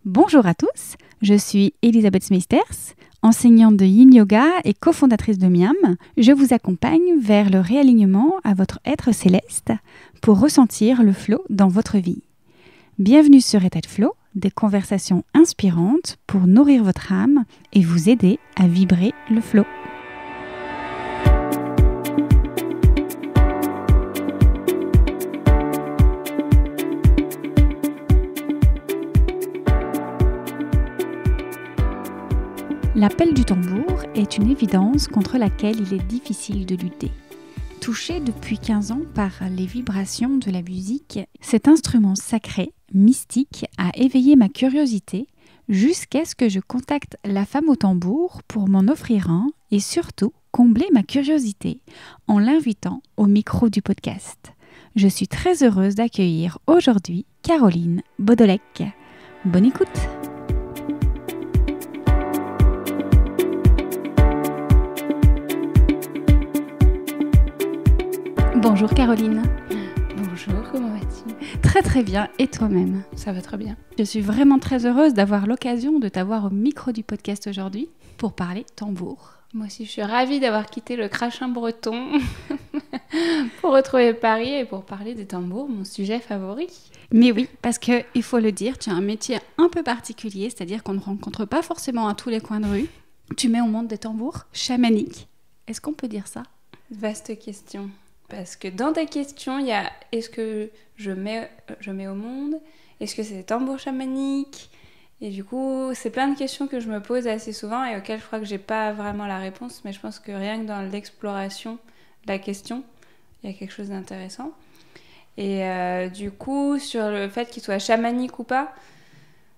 Bonjour à tous, je suis Elisabeth Smeisters, enseignante de Yin Yoga et cofondatrice de Miam. Je vous accompagne vers le réalignement à votre être céleste pour ressentir le flow dans votre vie. Bienvenue sur État de Flow, des conversations inspirantes pour nourrir votre âme et vous aider à vibrer le flow. L'appel du tambour est une évidence contre laquelle il est difficile de lutter. Touché depuis 15 ans par les vibrations de la musique, cet instrument sacré, mystique, a éveillé ma curiosité jusqu'à ce que je contacte la femme au tambour pour m'en offrir un et surtout combler ma curiosité en l'invitant au micro du podcast. Je suis très heureuse d'accueillir aujourd'hui Caroline Baudolec. Bonne écoute! Bonjour Caroline. Bonjour, comment vas-tu ? Très très bien, et toi-même ? Ça va très bien. Je suis vraiment très heureuse d'avoir l'occasion de t'avoir au micro du podcast aujourd'hui pour parler tambour. Moi aussi, je suis ravie d'avoir quitté le crachin breton pour retrouver Paris et pour parler des tambours, mon sujet favori. Mais oui, parce qu'il faut le dire, tu as un métier un peu particulier, c'est-à-dire qu'on ne rencontre pas forcément à tous les coins de rue. Tu mets au monde des tambours chamaniques. Est-ce qu'on peut dire ça ? Vaste question. Parce que dans ta question, il y a est-ce que je mets au monde ? Est-ce que c'est des tambours chamaniques ? Et du coup, c'est plein de questions que je me pose assez souvent et auxquelles je crois que j'ai pas vraiment la réponse, mais je pense que rien que dans l'exploration de la question, il y a quelque chose d'intéressant. Et du coup, sur le fait qu'il soit chamanique ou pas,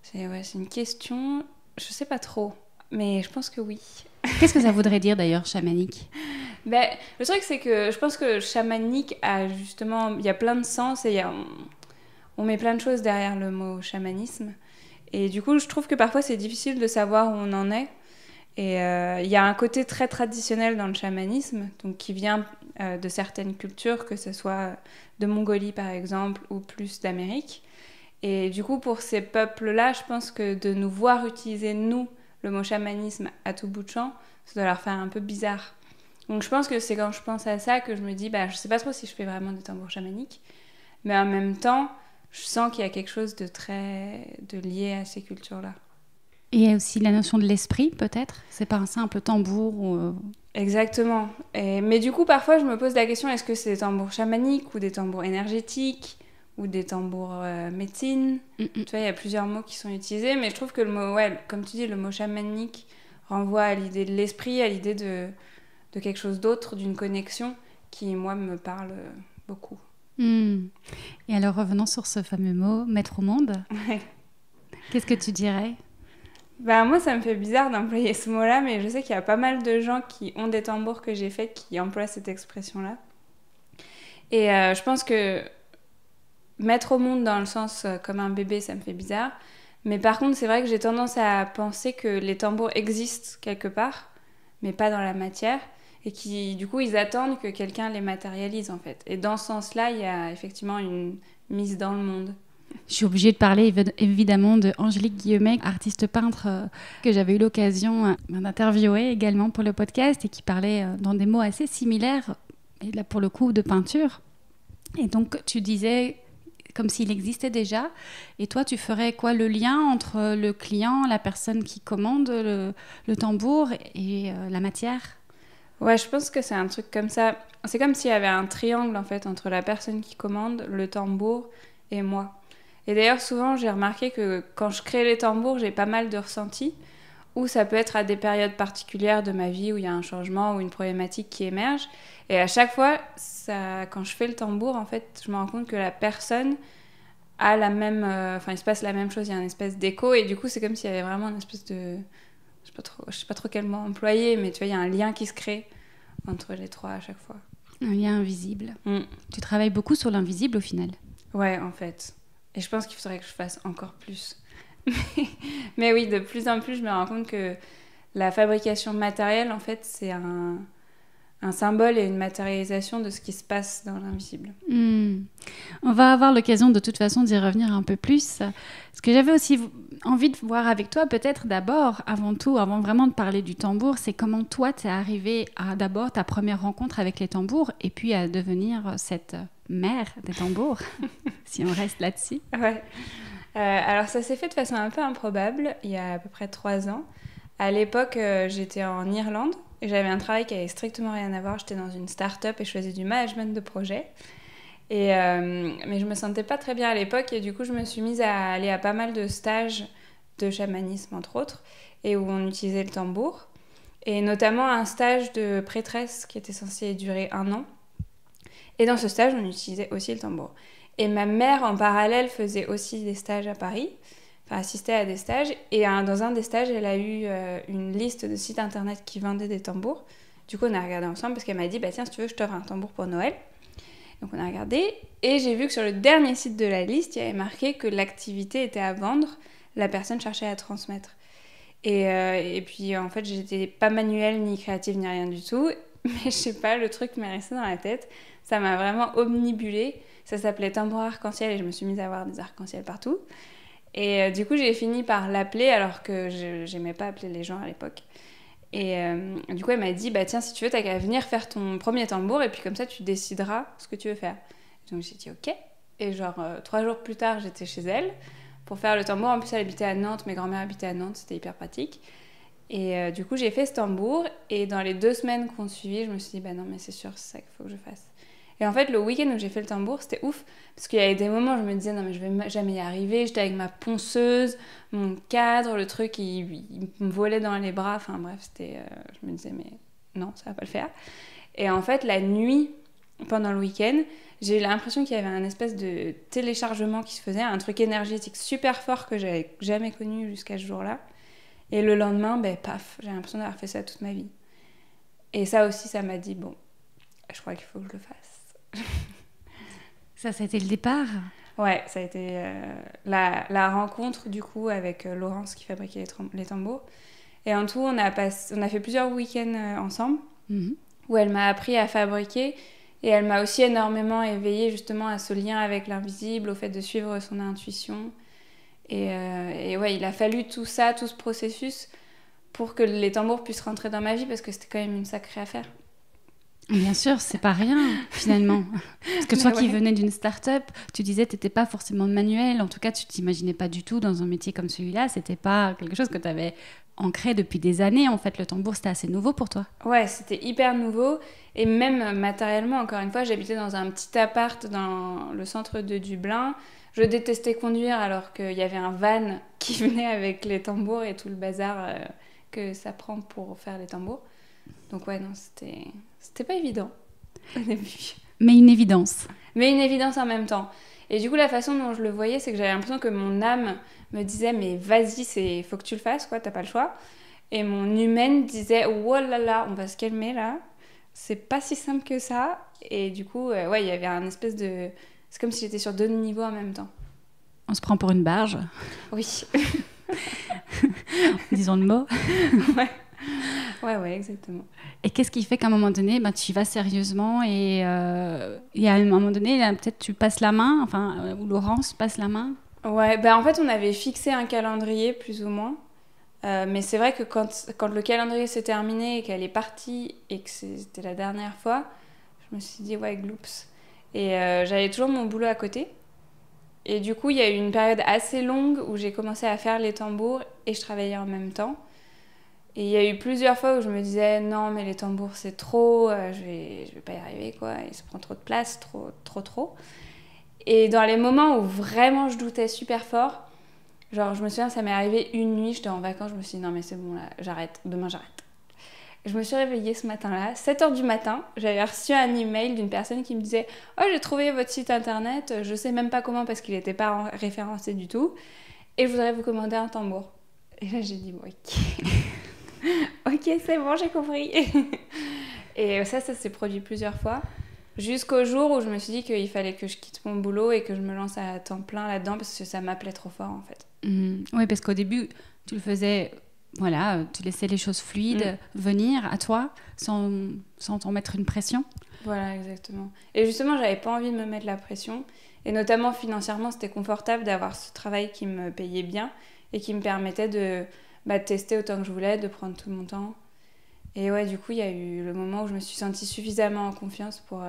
c'est une question, je sais pas trop, mais je pense que oui. Qu'est-ce que ça voudrait dire d'ailleurs, chamanique ? Le truc, c'est que je pense que chamanique a justement... Il y a plein de sens et on met plein de choses derrière le mot chamanisme. Et du coup, je trouve que parfois, c'est difficile de savoir où on en est. Et il y a un côté très traditionnel dans le chamanisme, donc qui vient de certaines cultures, que ce soit de Mongolie, par exemple, ou plus d'Amérique. Et du coup, pour ces peuples-là, je pense que de nous voir utiliser, nous, le mot chamanisme à tout bout de champ, ça doit leur faire un peu bizarre. Donc je pense que c'est quand je pense à ça que je me dis, je sais pas trop si je fais vraiment des tambours chamaniques, mais en même temps, je sens qu'il y a quelque chose de lié à ces cultures-là. Et il y a aussi la notion de l'esprit, peut-être ? C'est pas un simple tambour ou... Exactement. Mais du coup, parfois, je me pose la question, est-ce que c'est des tambours chamaniques ou des tambours énergétiques ou des tambours médecine ? Tu vois, il y a plusieurs mots qui sont utilisés, mais je trouve que le mot, comme tu dis, le mot chamanique renvoie à l'idée de l'esprit, à l'idée de quelque chose d'autre, d'une connexion qui, moi, me parle beaucoup. Et alors, revenons sur ce fameux mot, mettre au monde. Ouais. Qu'est-ce que tu dirais ? Moi, ça me fait bizarre d'employer ce mot-là, mais je sais qu'il y a pas mal de gens qui ont des tambours que j'ai faits qui emploient cette expression-là. Et je pense que mettre au monde dans le sens comme un bébé, ça me fait bizarre. Mais par contre, c'est vrai que j'ai tendance à penser que les tambours existent quelque part, mais pas dans la matière. Et qui, du coup, ils attendent que quelqu'un les matérialise, en fait. Et dans ce sens-là, il y a effectivement une mise dans le monde. Je suis obligée de parler évidemment de Angélique Guillemet, artiste peintre que j'avais eu l'occasion d'interviewer également pour le podcast et qui parlait dans des mots assez similaires, et là pour le coup de peinture. Et donc tu disais comme s'il existait déjà, et toi tu ferais quoi, le lien entre le client, la personne qui commande le tambour et la matière ? Ouais, je pense que c'est un truc comme ça. C'est comme s'il y avait un triangle en fait entre la personne qui commande, le tambour et moi. Et d'ailleurs, souvent, j'ai remarqué que quand je crée les tambours, j'ai pas mal de ressentis, ou ça peut être à des périodes particulières de ma vie où il y a un changement ou une problématique qui émerge. Et à chaque fois, quand je fais le tambour, en fait, je me rends compte que la personne a la même... il se passe la même chose, il y a une espèce d'écho, et du coup, c'est comme s'il y avait vraiment une espèce de... Je sais pas trop quel mot employer, mais tu vois, il y a un lien qui se crée entre les trois à chaque fois. Un lien invisible. Tu travailles beaucoup sur l'invisible au final. Ouais, en fait. Et je pense qu'il faudrait que je fasse encore plus. Mais oui, de plus en plus, je me rends compte que la fabrication matérielle, en fait, c'est un symbole et une matérialisation de ce qui se passe dans l'invisible. On va avoir l'occasion de toute façon d'y revenir un peu plus. Ce que j'avais aussi envie de voir avec toi, peut-être d'abord, avant tout, avant vraiment de parler du tambour, c'est comment toi, t'es arrivée à d'abord ta première rencontre avec les tambours et puis à devenir cette mère des tambours, si on reste là-dessus. Ouais. Alors ça s'est fait de façon un peu improbable, il y a à peu près 3 ans. À l'époque, j'étais en Irlande et j'avais un travail qui avait strictement rien à voir. J'étais dans une start-up et je faisais du management de projet. Mais je me sentais pas très bien à l'époque et du coup je me suis mise à aller à pas mal de stages de chamanisme entre autres et où on utilisait le tambour et notamment un stage de prêtresse qui était censé durer 1 an et dans ce stage on utilisait aussi le tambour et ma mère en parallèle faisait aussi des stages à Paris, enfin assistait à des stages et dans un des stages elle a eu une liste de sites internet qui vendaient des tambours. Du coup on a regardé ensemble parce qu'elle m'a dit bah tiens si tu veux je t'offre un tambour pour Noël. Donc on a regardé et j'ai vu que sur le dernier site de la liste, il y avait marqué que l'activité était à vendre, la personne cherchait à transmettre. Et puis en fait, j'étais pas manuelle, ni créative, ni rien du tout, mais je sais pas, le truc m'est resté dans la tête, ça m'a vraiment omnibulée. Ça s'appelait tambour arc-en-ciel et je me suis mise à avoir des arcs-en-ciel partout. Et du coup, j'ai fini par l'appeler alors que j'aimais pas appeler les gens à l'époque. Et du coup, elle m'a dit, bah tiens, si tu veux, t'as qu'à venir faire ton premier tambour et puis comme ça, tu décideras ce que tu veux faire. Donc j'ai dit ok. Et genre 3 jours plus tard, j'étais chez elle pour faire le tambour. En plus, elle habitait à Nantes, mes grands-mères habitaient à Nantes, c'était hyper pratique. Et du coup, j'ai fait ce tambour et dans les 2 semaines qu'on suivit, je me suis dit, bah non, mais c'est sûr, c'est ça qu'il faut que je fasse. Et en fait, le week-end où j'ai fait le tambour, c'était ouf. Parce qu'il y avait des moments où je me disais, non, mais je vais jamais y arriver. J'étais avec ma ponceuse, mon cadre, le truc, il me volait dans les bras. Enfin bref, c'était, je me disais, mais non, ça va pas le faire. Et en fait, la nuit, pendant le week-end, j'ai eu l'impression qu'il y avait un espèce de téléchargement qui se faisait, un truc énergétique super fort que j'avais jamais connu jusqu'à ce jour-là. Et le lendemain, ben paf, j'ai l'impression d'avoir fait ça toute ma vie. Et ça aussi, ça m'a dit, bon, je crois qu'il faut que je le fasse. Ça a été le départ. Ouais, ça a été la rencontre du coup avec Laurence qui fabriquait les tambours. Et en tout, on a fait plusieurs week-ends ensemble où elle m'a appris à fabriquer et elle m'a aussi énormément éveillée justement à ce lien avec l'invisible, au fait de suivre son intuition. Et ouais, il a fallu tout ça, tout ce processus pour que les tambours puissent rentrer dans ma vie parce que c'était quand même une sacrée affaire. Bien sûr, c'est pas rien, finalement. Parce que toi qui venais d'une start-up, tu disais que tu n'étais pas forcément manuel. En tout cas, tu t'imaginais pas du tout dans un métier comme celui-là. C'était pas quelque chose que tu avais ancré depuis des années. En fait, le tambour, c'était assez nouveau pour toi. Ouais, c'était hyper nouveau. Et même matériellement, encore une fois, j'habitais dans un petit appart dans le centre de Dublin. Je détestais conduire alors qu'il y avait un van qui venait avec les tambours et tout le bazar que ça prend pour faire les tambours. Donc ouais, non, c'était pas évident au début. Mais une évidence. Mais une évidence en même temps. Et du coup, la façon dont je le voyais, c'est que j'avais l'impression que mon âme me disait « mais vas-y, faut que tu le fasses, quoi, t'as pas le choix ». Et mon humaine disait « oh là là, on va se calmer là, c'est pas si simple que ça ». Et du coup, ouais, il y avait un espèce de... C'est comme si j'étais sur 2 niveaux en même temps. On se prend pour une barge. Oui. Disons le mot. Ouais, exactement. Et qu'est-ce qui fait qu'à un moment donné, tu y vas sérieusement et à un moment donné, là, peut-être tu passes la main, ou Laurence passe la main? Ouais, en fait, on avait fixé un calendrier, plus ou moins. Mais c'est vrai que quand le calendrier s'est terminé et qu'elle est partie et que c'était la dernière fois, je me suis dit, ouais, gloops. Et j'avais toujours mon boulot à côté. Et du coup, il y a eu une période assez longue où j'ai commencé à faire les tambours et je travaillais en même temps. Et il y a eu plusieurs fois où je me disais non mais les tambours c'est trop, je vais pas y arriver quoi, il se prend trop de place, trop. Et dans les moments où vraiment je doutais super fort, genre je me souviens ça m'est arrivé une nuit, j'étais en vacances, je me suis dit non mais c'est bon là, j'arrête, demain j'arrête. Je me suis réveillée ce matin-là, 7h du matin, j'avais reçu un email d'une personne qui me disait « Oh, j'ai trouvé votre site internet, je sais même pas comment parce qu'il n'était pas référencé du tout, et je voudrais vous commander un tambour. » Et là j'ai dit bon, « Ok, ok, c'est bon, j'ai compris. » Et ça s'est produit plusieurs fois, jusqu'au jour où je me suis dit qu'il fallait que je quitte mon boulot et que je me lance à temps plein là-dedans parce que ça m'appelait trop fort en fait. Oui, parce qu'au début, tu le faisais tu laissais les choses fluides venir à toi sans t'en mettre une pression. Voilà, exactement. Et justement, j'avais pas envie de me mettre la pression. Et notamment financièrement, c'était confortable d'avoir ce travail qui me payait bien et qui me permettait de tester autant que je voulais, de prendre tout mon temps. Et ouais, du coup, il y a eu le moment où je me suis sentie suffisamment en confiance pour...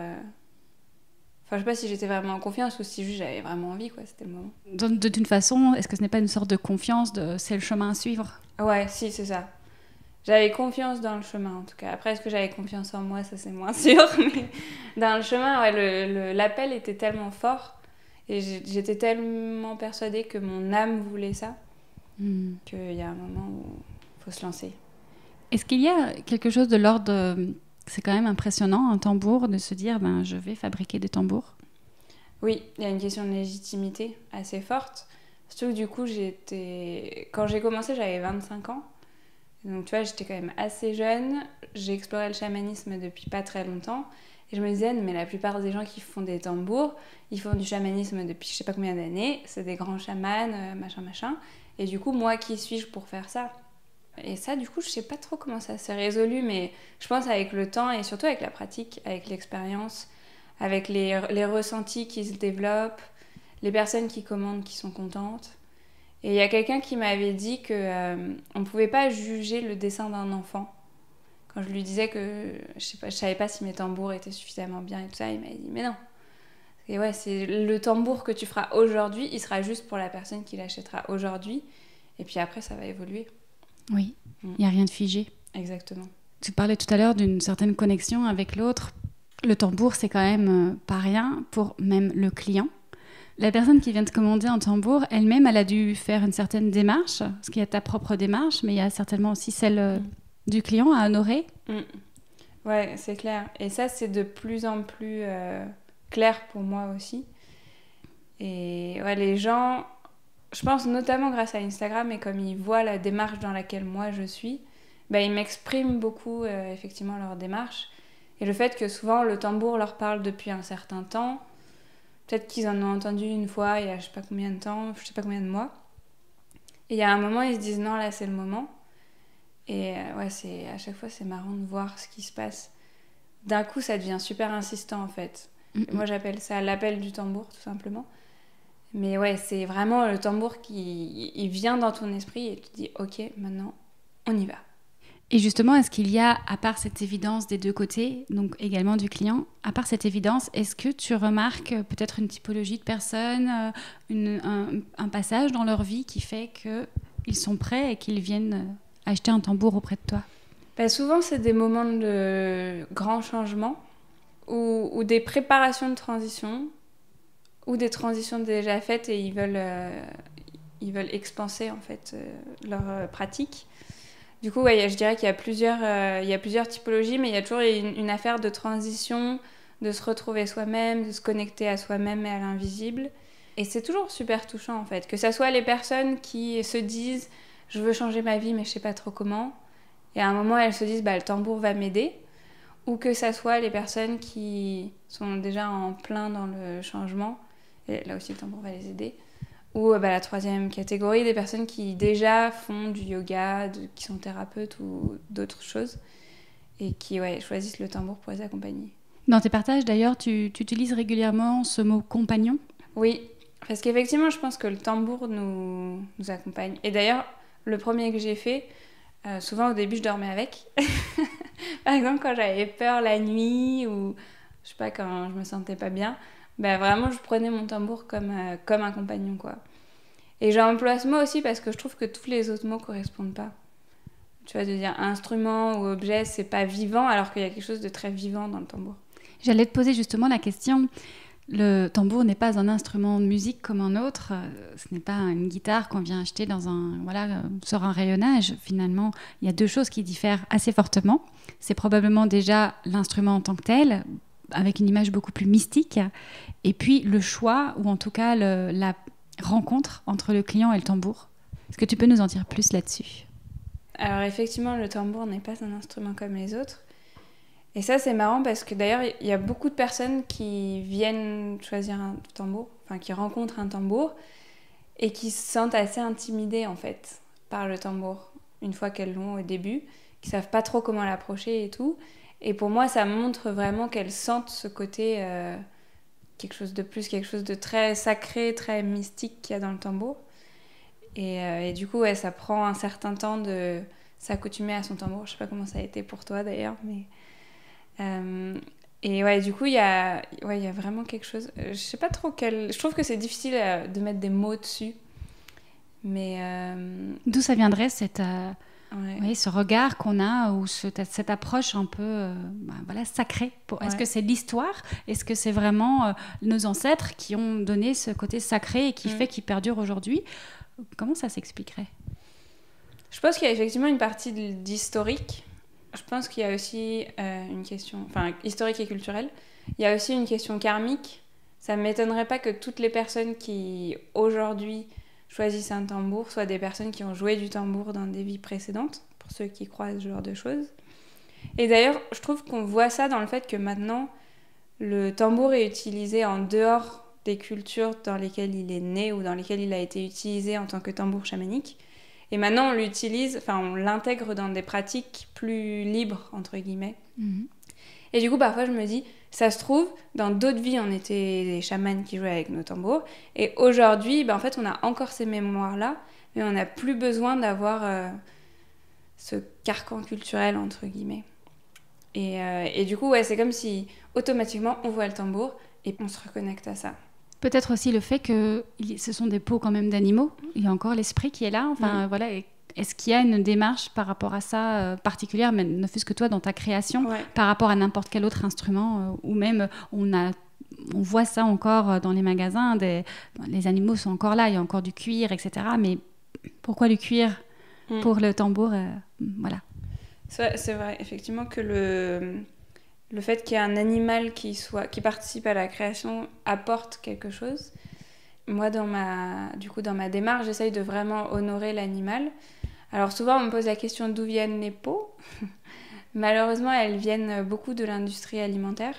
Enfin, je sais pas si j'étais vraiment en confiance ou si juste j'avais vraiment envie, quoi. C'était le moment. D'une façon, est-ce que ce n'est pas une sorte de confiance c'est le chemin à suivre? Ouais, si, c'est ça. J'avais confiance dans le chemin, en tout cas. Après, est-ce que j'avais confiance en moi? Ça, c'est moins sûr. Mais dans le chemin, ouais, l'appel était tellement fort. Et j'étais tellement persuadée que mon âme voulait ça. Qu'il y a un moment où il faut se lancer. Est-ce qu'il y a quelque chose de l'ordre... C'est quand même impressionnant, un tambour, de se dire je vais fabriquer des tambours. Oui, il y a une question de légitimité assez forte. Surtout que du coup, quand j'ai commencé, j'avais 25 ans. Donc tu vois, j'étais quand même assez jeune. J'ai exploré le chamanisme depuis pas très longtemps. Et je me disais, mais la plupart des gens qui font des tambours, ils font du chamanisme depuis je sais pas combien d'années. C'est des grands chamans, machin. Et du coup, moi, qui suis-je pour faire ça? Et ça, du coup, je sais pas trop comment ça s'est résolu, mais je pense avec le temps et surtout avec la pratique, avec l'expérience, avec les ressentis qui se développent, les personnes qui commandent qui sont contentes. Et il y a quelqu'un qui m'avait dit qu'on ne pouvait pas juger le dessin d'un enfant. Quand je lui disais que je savais pas si mes tambours étaient suffisamment bien et tout ça, il m'avait dit mais non. Et ouais, c'est le tambour que tu feras aujourd'hui, il sera juste pour la personne qui l'achètera aujourd'hui. Et puis après, ça va évoluer. Oui, il n'y a rien de figé. Exactement. Tu parlais tout à l'heure d'une certaine connexion avec l'autre. Le tambour, c'est quand même pas rien pour même le client. La personne qui vient te commander un tambour, elle-même, elle a dû faire une certaine démarche, parce qu'il y a ta propre démarche, mais il y a certainement aussi celle du client à honorer. Ouais, c'est clair. Et ça, c'est de plus en plus clair pour moi aussi. Et ouais, les gens... Je pense notamment grâce à Instagram et comme ils voient la démarche dans laquelle moi je suis, ils m'expriment beaucoup effectivement leur démarche. Et le fait que souvent le tambour leur parle depuis un certain temps, peut-être qu'ils en ont entendu une fois il y a je sais pas combien de temps, je sais pas combien de mois. Et il y a un moment ils se disent non là c'est le moment. Et ouais, à chaque fois c'est marrant de voir ce qui se passe. D'un coup ça devient super insistant en fait. Moi j'appelle ça l'appel du tambour tout simplement. Mais ouais, c'est vraiment le tambour qui il vient dans ton esprit et tu te dis ok, maintenant on y va. Et justement, est-ce qu'il y a, à part cette évidence des deux côtés, donc également du client, à part cette évidence, est-ce que tu remarques peut-être une typologie de personnes, un passage dans leur vie qui fait qu'ils sont prêts et qu'ils viennent acheter un tambour auprès de toi? Souvent, c'est des moments de grands changements ou des préparations de transition ou des transitions déjà faites et ils veulent expanser en fait leur pratique. Du coup, ouais, je dirais qu'il y a plusieurs typologies, mais il y a toujours une affaire de transition, de se retrouver soi-même, de se connecter à soi-même et à l'invisible. Et c'est toujours super touchant en fait, que ça soit les personnes qui se disent « je veux changer ma vie mais je sais pas trop comment », et à un moment elles se disent « le tambour va m'aider », ou que ça soit les personnes qui sont déjà en plein dans le changement, et là aussi le tambour va les aider, ou la troisième catégorie, des personnes qui déjà font du yoga, qui sont thérapeutes ou d'autres choses, et qui choisissent le tambour pour les accompagner. Dans tes partages d'ailleurs, tu utilises régulièrement ce mot « compagnon ». Oui, parce qu'effectivement je pense que le tambour nous accompagne. Et d'ailleurs, le premier que j'ai fait, souvent au début je dormais avec. Par exemple quand j'avais peur la nuit, ou je sais pas, quand je me sentais pas bien, vraiment je prenais mon tambour comme un compagnon quoi. Et j'emploie ce mot aussi parce que je trouve que tous les autres mots correspondent pas. Tu vois, de dire instrument ou objet, c'est pas vivant alors qu'il y a quelque chose de très vivant dans le tambour. J'allais te poser justement la question. Le tambour n'est pas un instrument de musique comme un autre. Ce n'est pas une guitare qu'on vient acheter sur un rayonnage. Finalement, il y a deux choses qui diffèrent assez fortement. C'est probablement déjà l'instrument en tant que tel, avec une image beaucoup plus mystique, et puis le choix, ou en tout cas la rencontre entre le client et le tambour. Est-ce que tu peux nous en dire plus là-dessus? Alors effectivement, le tambour n'est pas un instrument comme les autres. Et ça, c'est marrant parce que d'ailleurs, il y a beaucoup de personnes qui viennent choisir un tambour, enfin qui rencontrent un tambour et qui se sentent assez intimidées en fait par le tambour. une fois qu'elles l'ont au début, qui savent pas trop comment l'approcher et tout. Et pour moi, ça montre vraiment qu'elles sentent ce côté quelque chose de plus, quelque chose de très sacré, très mystique qu'il y a dans le tambour. Et du coup, ça prend un certain temps de s'accoutumer à son tambour. Je sais pas comment ça a été pour toi d'ailleurs, mais... et ouais, du coup, il y a vraiment quelque chose... je sais pas trop quel... Je trouve que c'est difficile de mettre des mots dessus. Mais... D'où ça viendrait ce regard qu'on a, ou cette approche un peu sacrée. Est-ce que c'est l'histoire? Est-ce que c'est vraiment nos ancêtres qui ont donné ce côté sacré et qui fait qu'il perdure aujourd'hui? Comment ça s'expliquerait? Je pense qu'il y a effectivement une partie d'historique. Je pense qu'il y a aussi une question... Enfin, historique et culturelle. Il y a aussi une question karmique. Ça ne m'étonnerait pas que toutes les personnes qui, aujourd'hui, choisissent un tambour soient des personnes qui ont joué du tambour dans des vies précédentes, pour ceux qui croient à ce genre de choses. Et d'ailleurs, je trouve qu'on voit ça dans le fait que maintenant, le tambour est utilisé en dehors des cultures dans lesquelles il est né ou dans lesquelles il a été utilisé en tant que tambour chamanique. Et maintenant, on l'intègre dans des pratiques plus libres, entre guillemets. Et du coup, parfois, je me dis, ça se trouve, dans d'autres vies, on était des chamans qui jouaient avec nos tambours. Et aujourd'hui, en fait, on a encore ces mémoires-là, mais on n'a plus besoin d'avoir ce carcan culturel, entre guillemets. Et du coup, c'est comme si, automatiquement, on voit le tambour et on se reconnecte à ça. Peut-être aussi le fait que ce sont des peaux quand même d'animaux. Il y a encore l'esprit qui est là. Enfin, voilà. Est-ce qu'il y a une démarche par rapport à ça particulière, mais ne fût-ce que toi dans ta création, par rapport à n'importe quel autre instrument, ou même on voit ça encore dans les magasins, les animaux sont encore là, il y a encore du cuir, etc. Mais pourquoi le cuir pour le tambour? Voilà. C'est vrai, effectivement, que le fait qu'il y ait un animal qui participe à la création apporte quelque chose. Moi, dans ma démarche, j'essaye de vraiment honorer l'animal. Alors souvent, on me pose la question d'où viennent les peaux. Malheureusement, elles viennent beaucoup de l'industrie alimentaire.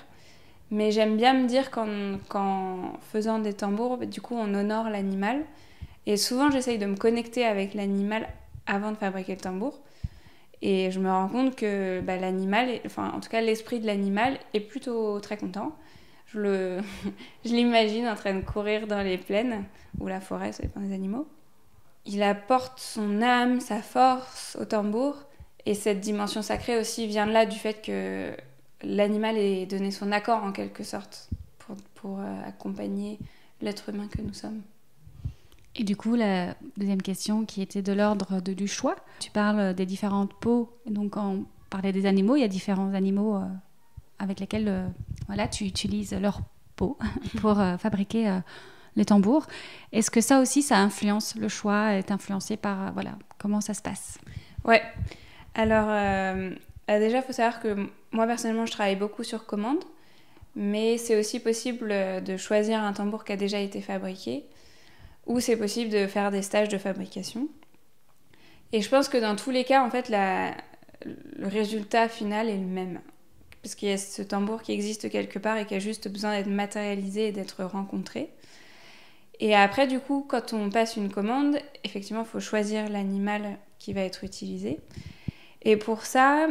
Mais j'aime bien me dire qu'en faisant des tambours, du coup, on honore l'animal. Et souvent, j'essaye de me connecter avec l'animal avant de fabriquer le tambour. Et je me rends compte que l'animal, en tout cas l'esprit de l'animal, est plutôt très content. Je l'imagine en train de courir dans les plaines, ou la forêt, ça dépend des animaux. Il apporte son âme, sa force au tambour. Et cette dimension sacrée aussi vient de là, du fait que l'animal ait donné son accord en quelque sorte pour accompagner l'être humain que nous sommes. Et du coup, la deuxième question qui était de l'ordre du choix. Tu parles des différentes peaux. Donc, quand on parlait des animaux, il y a différents animaux avec lesquels tu utilises leur peau pour fabriquer les tambours. Est-ce que ça aussi, ça influence le choix, est influencé par comment ça se passe? Ouais. Alors, déjà, il faut savoir que moi, personnellement, je travaille beaucoup sur commande. Mais c'est aussi possible de choisir un tambour qui a déjà été fabriqué. Ou c'est possible de faire des stages de fabrication. Et je pense que dans tous les cas, en fait, le résultat final est le même. Parce qu'il y a ce tambour qui existe quelque part et qui a juste besoin d'être matérialisé et d'être rencontré. Et après, du coup, quand on passe une commande, effectivement, il faut choisir l'animal qui va être utilisé. Et pour ça,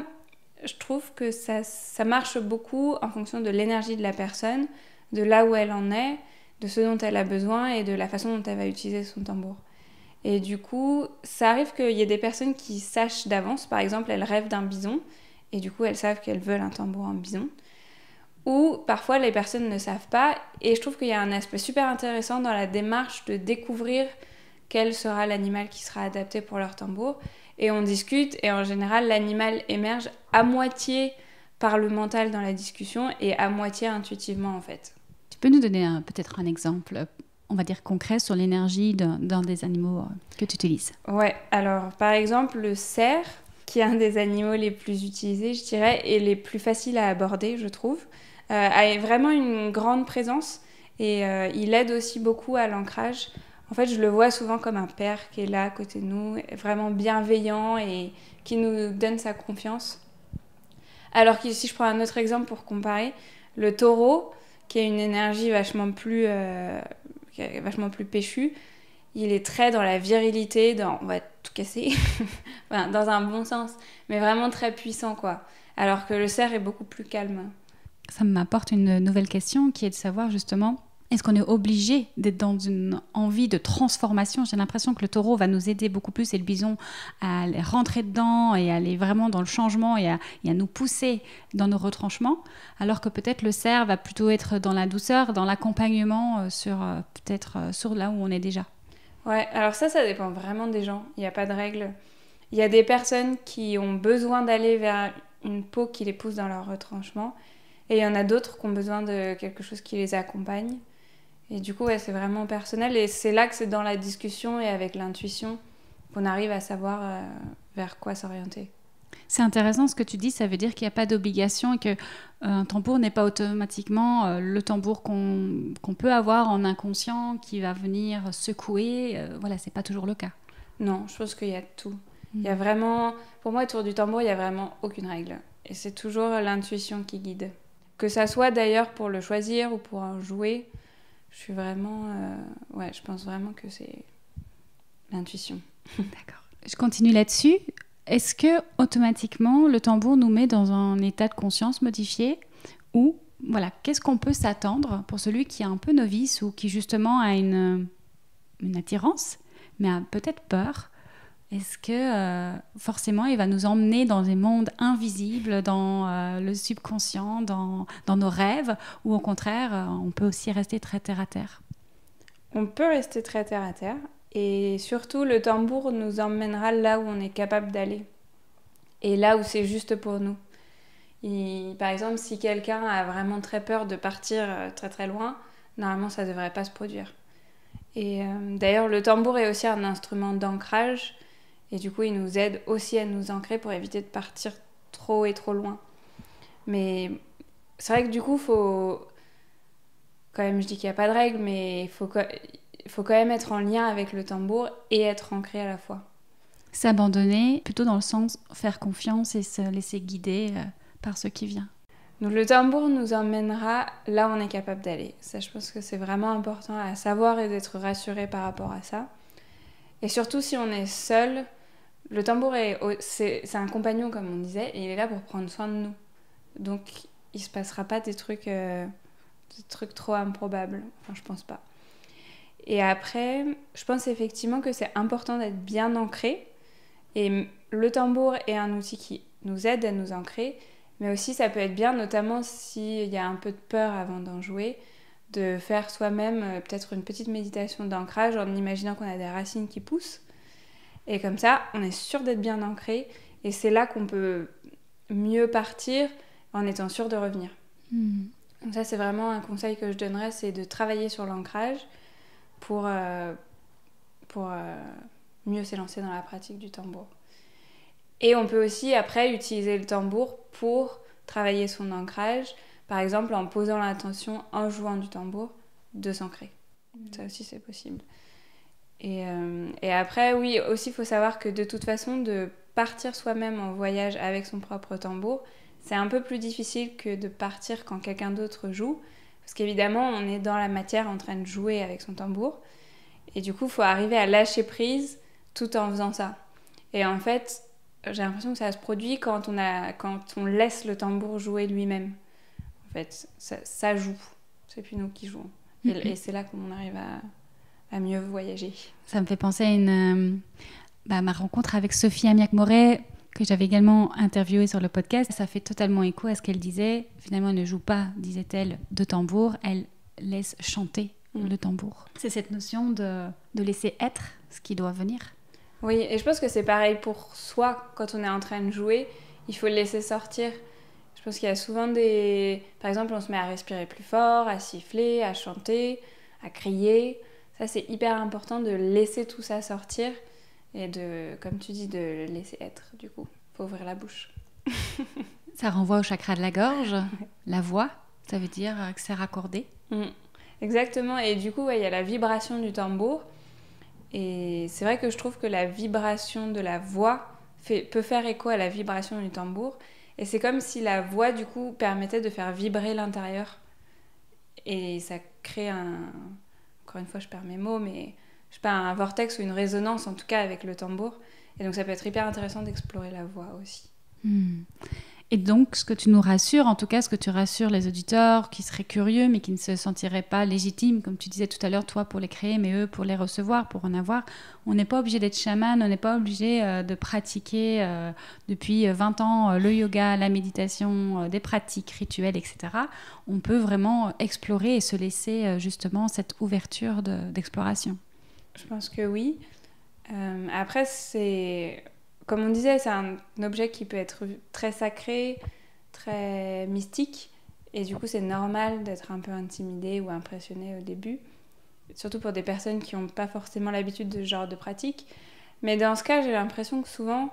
je trouve que ça marche beaucoup en fonction de l'énergie de la personne, de là où elle en est, de ce dont elle a besoin et de la façon dont elle va utiliser son tambour. Et du coup, ça arrive qu'il y ait des personnes qui sachent d'avance, par exemple, elles rêvent d'un bison, et du coup, elles savent qu'elles veulent un tambour en bison. Ou parfois, les personnes ne savent pas, et je trouve qu'il y a un aspect super intéressant dans la démarche de découvrir quel sera l'animal qui sera adapté pour leur tambour. Et on discute, et en général, l'animal émerge à moitié par le mental dans la discussion, et à moitié intuitivement, en fait. Tu peux nous donner peut-être un exemple, on va dire concret, sur l'énergie d'un des animaux que tu utilises? Ouais, alors par exemple le cerf, qui est un des animaux les plus utilisés, je dirais, et les plus faciles à aborder, je trouve, a vraiment une grande présence et il aide aussi beaucoup à l'ancrage. En fait, je le vois souvent comme un père qui est là à côté de nous, vraiment bienveillant et qui nous donne sa confiance. Alors que si je prends un autre exemple pour comparer, le taureau, qui a une énergie vachement plus péchue. Il est très dans la virilité, on va tout casser, enfin, dans un bon sens, mais vraiment très puissant, quoi. Alors que le cerf est beaucoup plus calme. Ça m'apporte une nouvelle question qui est de savoir justement, est-ce qu'on est obligé d'être dans une envie de transformation? J'ai l'impression que le taureau va nous aider beaucoup plus et le bison à aller rentrer dedans et aller vraiment dans le changement et à nous pousser dans nos retranchements, alors que peut-être le cerf va plutôt être dans la douceur, dans l'accompagnement sur là où on est déjà. Ouais, alors ça dépend vraiment des gens. Il n'y a pas de règle. Il y a des personnes qui ont besoin d'aller vers une peau qui les pousse dans leur retranchement. Et il y en a d'autres qui ont besoin de quelque chose qui les accompagne. Et du coup, ouais, c'est vraiment personnel. Et c'est là que c'est dans la discussion et avec l'intuition qu'on arrive à savoir vers quoi s'orienter. C'est intéressant ce que tu dis, ça veut dire qu'il n'y a pas d'obligation et qu'un tambour n'est pas automatiquement le tambour qu'on peut avoir en inconscient qui va venir secouer. Voilà, c'est pas toujours le cas. Non, je pense qu'il y a tout. Il y a vraiment, pour moi, autour du tambour, il n'y a vraiment aucune règle. Et c'est toujours l'intuition qui guide. Que ça soit d'ailleurs pour le choisir ou pour en jouer, je suis vraiment... ouais, je pense vraiment que c'est l'intuition. D'accord. Je continue là-dessus. Est-ce que automatiquement le tambour nous met dans un état de conscience modifié ou voilà, qu'est-ce qu'on peut s'attendre pour celui qui est un peu novice ou qui justement a une attirance mais a peut-être peur? Est-ce que forcément il va nous emmener dans des mondes invisibles, dans le subconscient, dans nos rêves, ou au contraire on peut aussi rester très terre à terre? On peut rester très terre à terre. Et surtout, le tambour nous emmènera là où on est capable d'aller. Et là où c'est juste pour nous. Par exemple, si quelqu'un a vraiment très peur de partir très très loin, normalement ça ne devrait pas se produire. Et d'ailleurs, le tambour est aussi un instrument d'ancrage. Et du coup, il nous aide aussi à nous ancrer pour éviter de partir trop et trop loin. Mais c'est vrai que du coup, faut... Quand même, je dis qu'il n'y a pas de règle, mais il faut quand même être en lien avec le tambour et être ancré à la fois. S'abandonner, plutôt dans le sens faire confiance et se laisser guider par ce qui vient. Donc le tambour nous emmènera là où on est capable d'aller. Ça, je pense que c'est vraiment important à savoir et d'être rassuré par rapport à ça. Et surtout, si on est seul, le tambour c'est un compagnon, comme on disait, et il est là pour prendre soin de nous. Donc, il ne se passera pas des trucs trop improbables. Enfin, je pense pas. Et après, je pense effectivement que c'est important d'être bien ancré. Et le tambour est un outil qui nous aide à nous ancrer, mais aussi ça peut être bien, notamment s'il y a un peu de peur avant d'en jouer, de faire soi-même peut-être une petite méditation d'ancrage en imaginant qu'on a des racines qui poussent. Et comme ça, on est sûr d'être bien ancré, et c'est là qu'on peut mieux partir en étant sûr de revenir. Donc ça, c'est vraiment un conseil que je donnerais, c'est de travailler sur l'ancrage pour mieux s'élancer dans la pratique du tambour. Et on peut aussi après utiliser le tambour pour travailler son ancrage, par exemple en posant l'intention en jouant du tambour de s'ancrer. Ça aussi c'est possible. Et après oui, aussi il faut savoir que de toute façon de partir soi-même en voyage avec son propre tambour, c'est un peu plus difficile que de partir quand quelqu'un d'autre joue, parce qu'évidemment on est dans la matière en train de jouer avec son tambour. Et du coup, il faut arriver à lâcher prise tout en faisant ça. Et en fait, j'ai l'impression que ça se produit quand on laisse le tambour jouer lui-même. En fait, ça joue. C'est plus nous qui jouons. Et c'est là qu'on arrive à mieux voyager. Ça me fait penser à ma rencontre avec Sophie Amiac-Moret, que j'avais également interviewée sur le podcast. Ça fait totalement écho à ce qu'elle disait. Finalement, elle ne joue pas, disait-elle, de tambour. Elle laisse chanter le tambour. C'est cette notion de laisser être ce qui doit venir. Oui, et je pense que c'est pareil pour soi. Quand on est en train de jouer, il faut le laisser sortir. Je pense qu'il y a souvent Par exemple, on se met à respirer plus fort, à siffler, à chanter, à crier. Ça, c'est hyper important de laisser tout ça sortir et comme tu dis, de le laisser être, du coup. Il faut ouvrir la bouche. Ça renvoie au chakra de la gorge, la voix. Ça veut dire que c'est raccordé. Exactement, et du coup, il y a la vibration du tambour. Et c'est vrai que je trouve que la vibration de la voix peut faire écho à la vibration du tambour. Et c'est comme si la voix, du coup, permettait de faire vibrer l'intérieur. Et ça crée encore une fois, je perds mes mots, mais je sais pas, un vortex ou une résonance, en tout cas, avec le tambour. Et donc ça peut être hyper intéressant d'explorer la voix aussi. Et donc, ce que tu nous rassures, en tout cas, ce que tu rassures les auditeurs qui seraient curieux, mais qui ne se sentiraient pas légitimes, comme tu disais tout à l'heure, toi pour les créer, mais eux pour les recevoir, pour en avoir, on n'est pas obligé d'être chaman, on n'est pas obligé de pratiquer depuis 20 ans le yoga, la méditation, des pratiques rituelles, etc. On peut vraiment explorer et se laisser justement cette ouverture d'exploration. Je pense que oui. Après, comme on disait, c'est un objet qui peut être très sacré, très mystique. Et du coup, c'est normal d'être un peu intimidé ou impressionné au début. Surtout pour des personnes qui n'ont pas forcément l'habitude de ce genre de pratique. Mais dans ce cas, j'ai l'impression que souvent,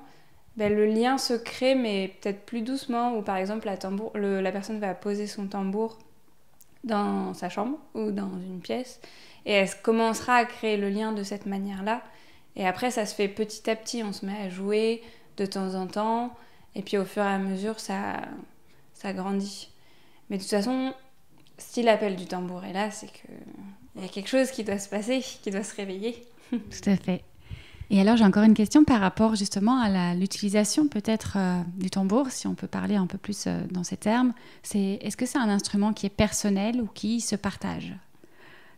le lien se crée, mais peut-être plus doucement. Ou par exemple, la personne va poser son tambour dans sa chambre ou dans une pièce. Et elle commencera à créer le lien de cette manière-là. Et après, ça se fait petit à petit. On se met à jouer de temps en temps. Et puis, au fur et à mesure, ça grandit. Mais de toute façon, si l'appel du tambour est là, c'est qu'il y a quelque chose qui doit se passer, qui doit se réveiller. Tout à fait. Et alors, j'ai encore une question par rapport justement à l'utilisation peut-être du tambour, si on peut parler un peu plus dans ces termes. Est-ce que c'est un instrument qui est personnel ou qui se partage ?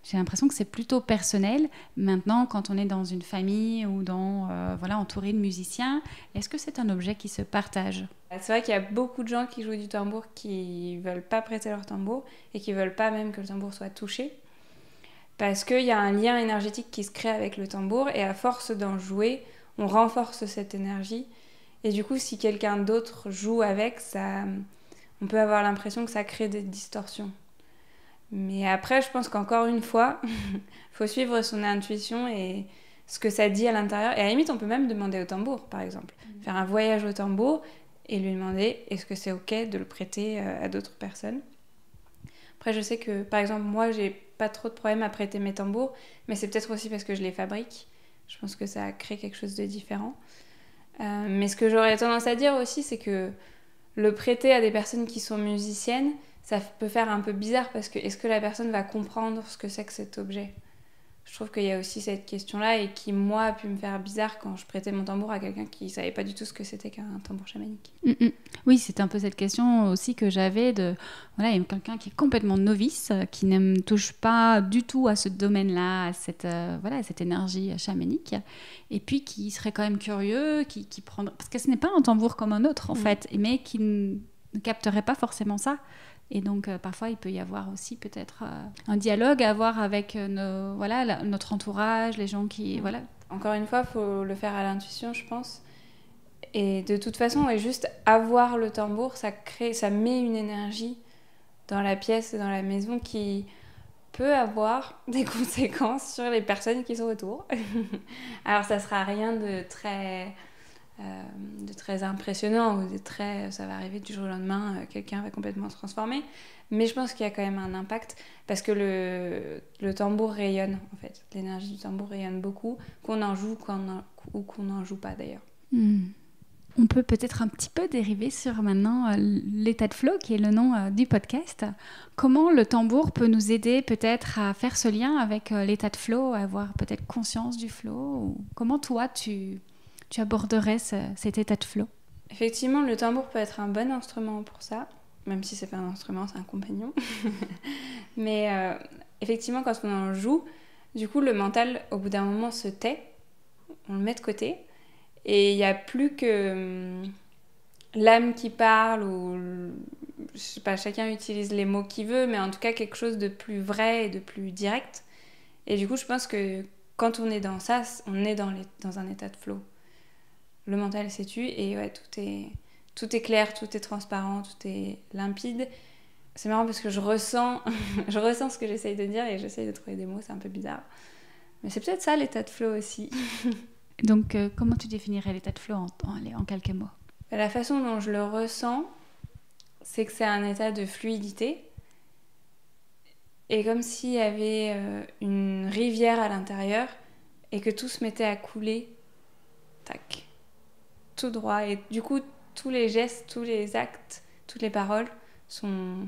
J'ai l'impression que c'est plutôt personnel. Maintenant, quand on est dans une famille ou entouré de musiciens, est-ce que c'est un objet qui se partage ? C'est vrai qu'il y a beaucoup de gens qui jouent du tambour qui ne veulent pas prêter leur tambour et qui ne veulent pas même que le tambour soit touché. Parce qu'il y a un lien énergétique qui se crée avec le tambour et à force d'en jouer, on renforce cette énergie. Et du coup, si quelqu'un d'autre joue avec, on peut avoir l'impression que ça crée des distorsions. Mais après, je pense qu'encore une fois, il faut suivre son intuition et ce que ça dit à l'intérieur. Et à la limite, on peut même demander au tambour, par exemple. Faire un voyage au tambour et lui demander est-ce que c'est OK de le prêter à d'autres personnes. Après, je sais que, par exemple, moi, j'ai pas trop de problème à prêter mes tambours, mais c'est peut-être aussi parce que je les fabrique. Je pense que ça crée quelque chose de différent. Mais ce que j'aurais tendance à dire aussi, c'est que le prêter à des personnes qui sont musiciennes, ça peut faire un peu bizarre parce que est-ce que la personne va comprendre ce que c'est que cet objet ? Je trouve qu'il y a aussi cette question-là et qui, moi, a pu me faire bizarre quand je prêtais mon tambour à quelqu'un qui ne savait pas du tout ce que c'était qu'un tambour chamanique. Oui, c'est un peu cette question aussi que j'avais il y a quelqu'un qui est complètement novice, qui ne touche pas du tout à ce domaine-là, à cette énergie chamanique, et puis qui serait quand même curieux, qui prendrait... Parce que ce n'est pas un tambour comme un autre, en fait, mais qui ne capterait pas forcément ça. Et donc, parfois, il peut y avoir aussi peut-être un dialogue à avoir avec notre entourage, les gens qui... Voilà. Encore une fois, il faut le faire à l'intuition, je pense. Et de toute façon, juste avoir le tambour, ça met une énergie dans la pièce et dans la maison qui peut avoir des conséquences sur les personnes qui sont autour. Alors, ça ne sera rien de très impressionnant ou ça va arriver du jour au lendemain, quelqu'un va complètement se transformer, mais je pense qu'il y a quand même un impact parce que le tambour rayonne en fait, l'énergie du tambour rayonne beaucoup, qu'on en joue ou qu'on n'en joue pas d'ailleurs. On peut peut-être un petit peu dériver sur maintenant l'état de flow qui est le nom du podcast. Comment le tambour peut nous aider peut-être à faire ce lien avec l'état de flow, à avoir peut-être conscience du flow, ou comment toi tu aborderais cet état de flow ? Effectivement, le tambour peut être un bon instrument pour ça, même si c'est pas un instrument, c'est un compagnon. Mais effectivement, quand on en joue, du coup, le mental, au bout d'un moment, se tait, on le met de côté, et il n'y a plus que l'âme qui parle, ou je sais pas, chacun utilise les mots qu'il veut, mais en tout cas quelque chose de plus vrai et de plus direct. Et du coup, je pense que quand on est dans ça, on est dans un état de flow. Le mental s'est tu et ouais, tout est clair, tout est transparent, tout est limpide. C'est marrant parce que je ressens ce que j'essaye de dire et j'essaye de trouver des mots, c'est un peu bizarre. Mais c'est peut-être ça l'état de flow aussi. Donc, comment tu définirais l'état de flow en quelques mots ? La façon dont je le ressens, c'est que c'est un état de fluidité. Et comme s'il y avait une rivière à l'intérieur et que tout se mettait à couler, tac, tout droit. Et du coup, tous les gestes, tous les actes, toutes les paroles sont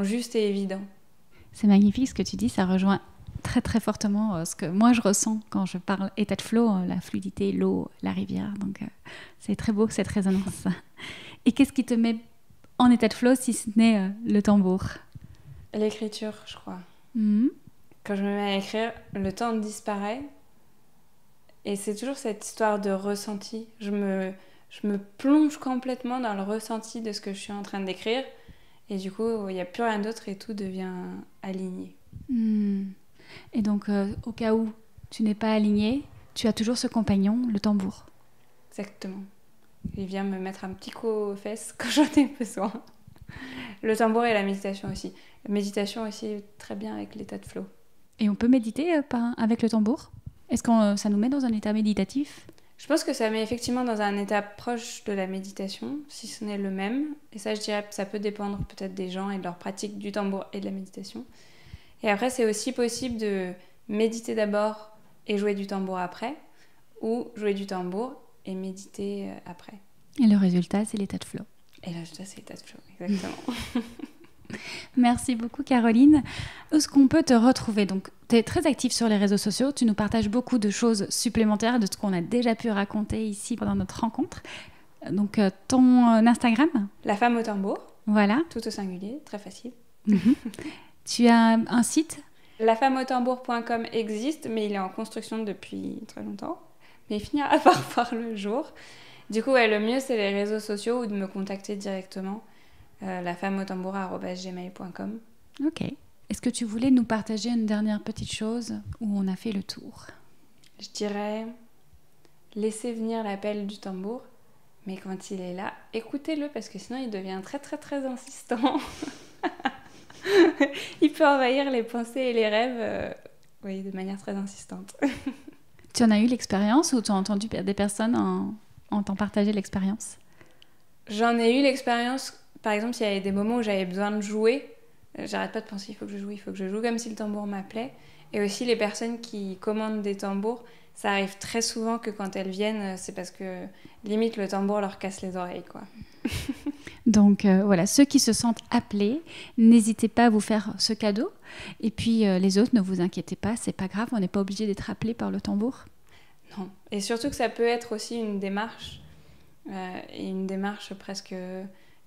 justes et évidents. C'est magnifique ce que tu dis, ça rejoint très très fortement ce que moi je ressens quand je parle état de flow, la fluidité, l'eau, la rivière. Donc c'est très beau cette résonance. Et qu'est-ce qui te met en état de flow si ce n'est le tambour? L'écriture, je crois. Quand je me mets à écrire, le temps disparaît. Et c'est toujours cette histoire de ressenti. Je me plonge complètement dans le ressenti de ce que je suis en train d'écrire. Et du coup, il n'y a plus rien d'autre et tout devient aligné. Et donc, au cas où tu n'es pas aligné, tu as toujours ce compagnon, le tambour. Exactement. Il vient me mettre un petit coup aux fesses quand j'en ai besoin. Le tambour et la méditation aussi. La méditation aussi, très bien avec l'état de flow. Et on peut méditer avec le tambour? Est-ce que ça nous met dans un état méditatif? Je pense que ça met effectivement dans un état proche de la méditation, si ce n'est le même. Et ça, je dirais que ça peut dépendre peut-être des gens et de leur pratique du tambour et de la méditation. Et après, c'est aussi possible de méditer d'abord et jouer du tambour après, ou jouer du tambour et méditer après. Et le résultat, c'est l'état de flow. Et le résultat, c'est l'état de flow, exactement. Merci beaucoup Caroline. Où est-ce qu'on peut te retrouver? Donc, tu es très active sur les réseaux sociaux, tu nous partages beaucoup de choses supplémentaires de ce qu'on a déjà pu raconter ici pendant notre rencontre. Donc, ton Instagram? La femme au tambour. Voilà. Tout au singulier, très facile. Tu as un site? Lafemmeautambour.com existe, mais il est en construction depuis très longtemps. Mais il finira par voir le jour. Du coup, le mieux, c'est les réseaux sociaux ou de me contacter directement. lafemmeautambour@gmail.com. Ok. Est-ce que tu voulais nous partager une dernière petite chose où on a fait le tour? Je dirais, laissez venir l'appel du tambour, mais quand il est là, écoutez-le parce que sinon il devient très très très insistant. Il peut envahir les pensées et les rêves de manière très insistante. Tu en as eu l'expérience ou tu as entendu des personnes en t'en partager l'expérience? J'en ai eu l'expérience. Par exemple, s'il y avait des moments où j'avais besoin de jouer, j'arrête pas de penser il faut que je joue, comme si le tambour m'appelait. Et aussi les personnes qui commandent des tambours, ça arrive très souvent que quand elles viennent, c'est parce que limite le tambour leur casse les oreilles, quoi. Donc voilà, ceux qui se sentent appelés, n'hésitez pas à vous faire ce cadeau. Et puis les autres, ne vous inquiétez pas, c'est pas grave, on n'est pas obligé d'être appelé par le tambour. Non, et surtout que ça peut être aussi une démarche, et une démarche presque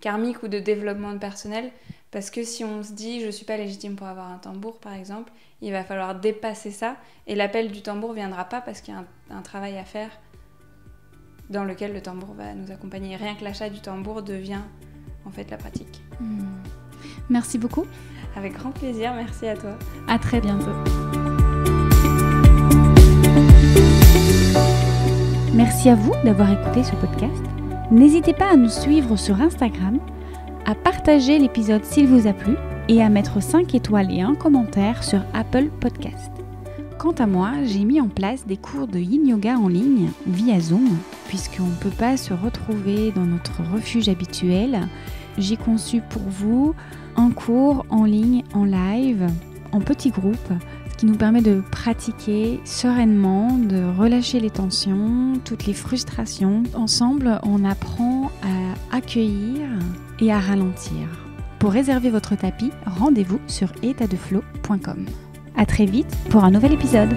karmique ou de développement personnel, parce que si on se dit je suis pas légitime pour avoir un tambour par exemple, il va falloir dépasser ça et l'appel du tambour viendra pas parce qu'il y a un travail à faire dans lequel le tambour va nous accompagner. Rien que l'achat du tambour devient en fait la pratique. Merci beaucoup. Avec grand plaisir, merci à toi. À très bientôt. Merci à vous d'avoir écouté ce podcast. N'hésitez pas à nous suivre sur Instagram, à partager l'épisode s'il vous a plu et à mettre 5 étoiles et un commentaire sur Apple Podcast. Quant à moi, j'ai mis en place des cours de Yin Yoga en ligne via Zoom, puisqu'on ne peut pas se retrouver dans notre refuge habituel. J'ai conçu pour vous un cours en ligne, en live, en petits groupes, ce qui nous permet de pratiquer sereinement, de relâcher les tensions, toutes les frustrations. Ensemble, on apprend à accueillir et à ralentir. Pour réserver votre tapis, rendez-vous sur étatdeflow.com. À très vite pour un nouvel épisode.